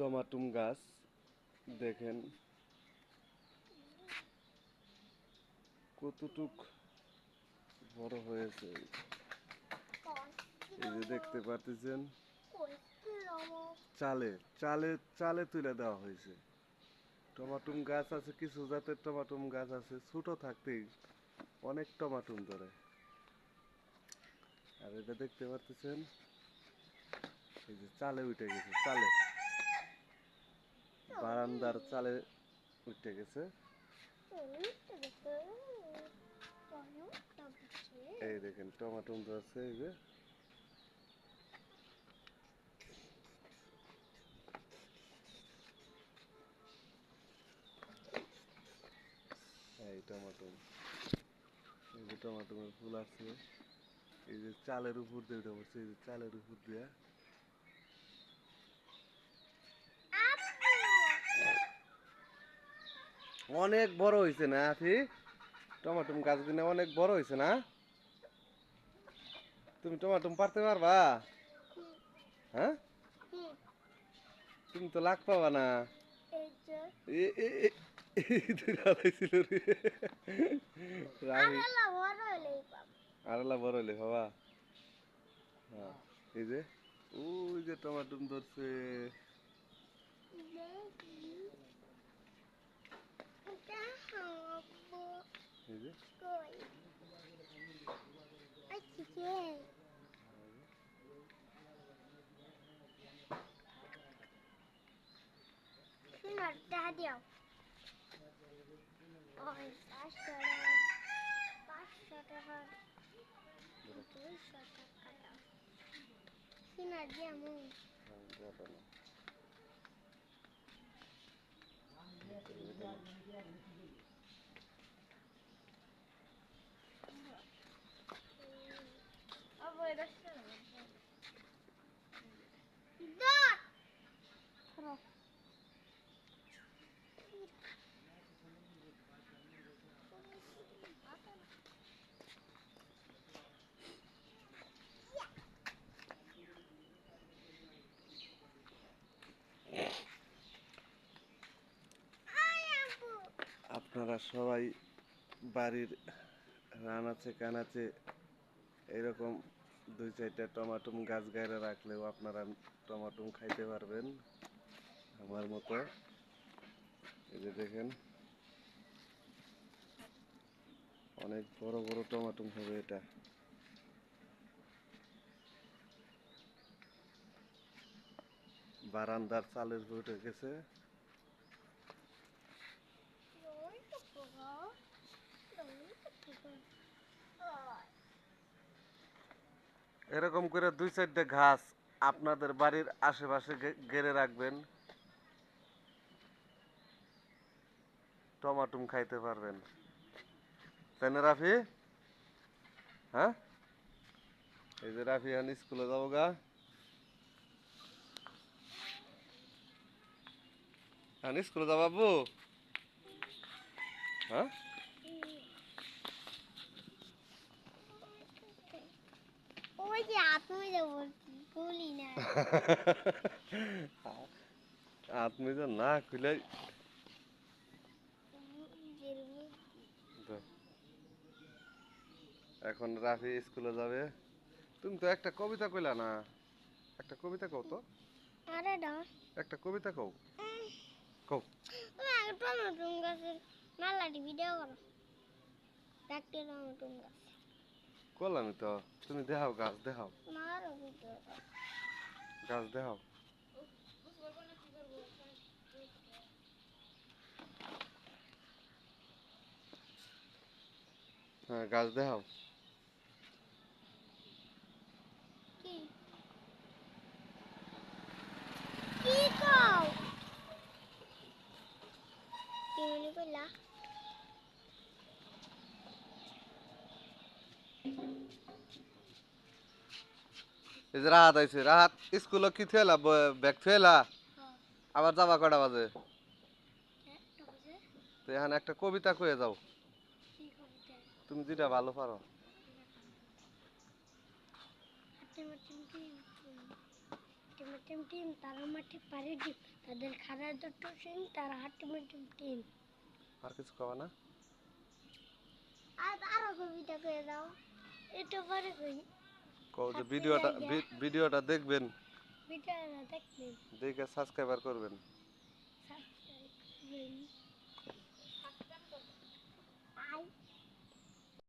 টমাটম গাছ দেখেন কতটুক বড় হয়েছে। এই যে দেখতে পাচ্ছেন চালে চালে চালে তুলে দেওয়া হয়েছে। টমাটম গাছ আছে, কিছু জাতের টমাটম গাছ আছে ছোট থাকতেই অনেক টমাটম ধরে। আর এটা দেখতে পাচ্ছেন এই যে চালে উঠে গেছে, চালে বারান্দার চালে উঠে গেছে। এই দেখেন টমাটম ধরছে, এই যে এই টমাটম, এই যে টমাটমের ফুল আছে, এই যে চালের উপর দিয়ে উঠে পড়ছে, এই যে চালের উপর দিয়ে। অনেক বড় হয়েছে না আফি? টমাটম গাছগুলো অনেক বড় হয়েছে না? তুমি টমাটম পারতে পারবা? হ্যাঁ, তুমি তো লাগ পাবা না। আরেলা বড় হইলে বাবা। হ্যাঁ, এই যে ওই যে টমাটম ধরছে। এই যে আপনারা সবাই বাড়ির রানাচে কানাচে এরকম 2-4টা টমাটম গাছ গাইরে রাখলেও আপনারা টমাটম খাইতে পারবেন আমার মতো। এই যে দেখেন অনেক বড় বড় টমাটম হবে এটা। বারান্দার চালের উপর উঠে গেছে। এরকম করে 2-4টা ঘাস আপনাদের বাড়ির আশেপাশে গেড়ে রাখবেন, টমাটম খাইতে পারবেন। তাই না রাফি? হ্যাঁ, এই যে রাফি এখন স্কুলে যাবো গা। এখন স্কুলে যাবো বাবু? হ্যাঁ, আপনি তো না খুলে এখন রাফি স্কুলে যাবে। তুমি তো একটা কবিতা কইলা না, একটা কবিতা কও তো, একটা কবিতা কও, কও। করলামই তো, তুমি দেখাও গাছ, দেখাও গাছ, দেখাও। হ্যাঁ, গাছ দেখাও। এই যে রাহাত আইছে, রাহাত স্কুলে কি থুয়েলা, ব্যাগ থুয়েলা? আবার যাবা কটা বাজে? তো এখানে একটা কবিতা কয়ে যাও, তুমি যেটা ভালো পারো। হাটিমেটিম টিম তারা মাটি পারে ডিম তাদের খাড়ায় দুটো সিং তারা হাটিমেটিম টিম। আর কিছু কবা না? আর আরো কবিতা কয়ে দাও, এটা পরে কই। কও যে ভিডিওটা দেখবেন, ভিডিওটা দেখবেন, দেখে সাবস্ক্রাইবার করবেন। সাবস্ক্রাইব করবেন।